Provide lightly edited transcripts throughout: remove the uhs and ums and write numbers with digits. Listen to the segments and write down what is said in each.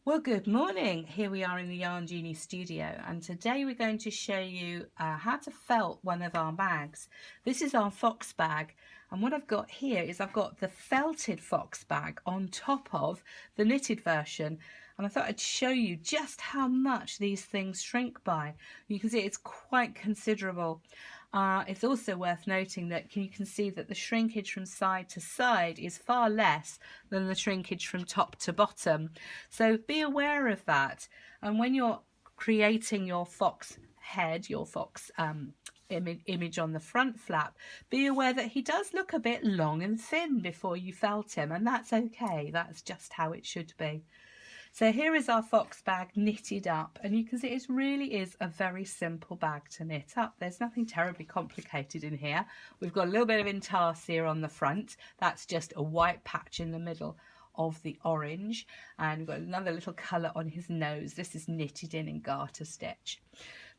Well, good morning. Here we are in the Yarn Genie studio, and today we're going to show you how to felt one of our bags. This is our fox bag, and what I've got here is I've got the felted fox bag on top of the knitted version, and I thought I'd show you just how much these things shrink by. You can see it's quite considerable. It's also worth noting that you can see that the shrinkage from side to side is far less than the shrinkage from top to bottom. So be aware of that. And when you're creating your fox head, your fox image on the front flap, be aware that he does look a bit long and thin before you felt him, and that's okay. That's just how it should be. So here is our fox bag knitted up, and you can see it really is a very simple bag to knit up. There's nothing terribly complicated in here. We've got a little bit of intarsia on the front. That's just a white patch in the middle of the orange, and we've got another little colour on his nose. This is knitted in garter stitch.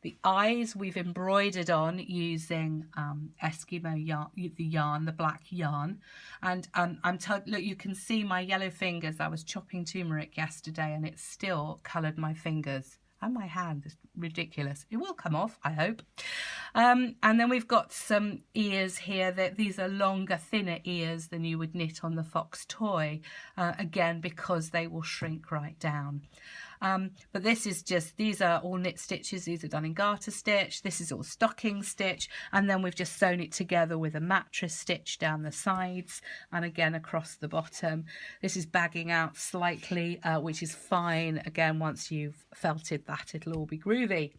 The eyes we've embroidered on using Eskimo yarn, the black yarn. And look, you can see my yellow fingers. I was chopping turmeric yesterday and it still coloured my fingers and my hand. It's ridiculous. It will come off, I hope. And then we've got some ears here. These are longer, thinner ears than you would knit on the fox toy, again, because they will shrink right down. But these are all knit stitches. These are done in garter stitch. This is all stocking stitch, and then we've just sewn it together with a mattress stitch down the sides and again across the bottom. This is bagging out slightly, which is fine. Again, once you've felted that, it'll all be groovy.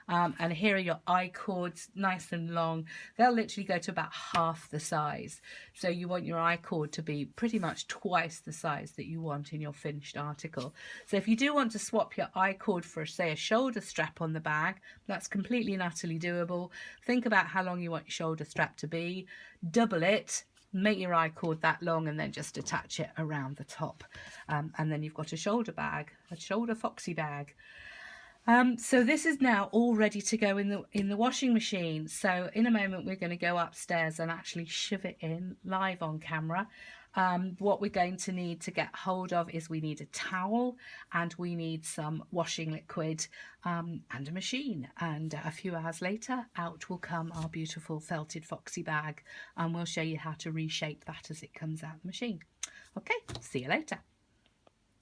And here are your eye cords, nice and long. They'll literally go to about half the size. So you want your eye cord to be pretty much twice the size that you want in your finished article. So if you do want to swap your eye cord for, say, a shoulder strap on the bag, that's completely and utterly doable. Think about how long you want your shoulder strap to be, double it, make your eye cord that long, and then just attach it around the top. And then you've got a shoulder bag, a shoulder foxy bag. So this is now all ready to go in the washing machine. So in a moment we're going to go upstairs and actually shove it in live on camera. What we're going to need to get hold of is we need a towel and we need some washing liquid and a machine. And a few hours later, out will come our beautiful felted foxy bag, and we'll show you how to reshape that as it comes out of the machine. Okay, see you later.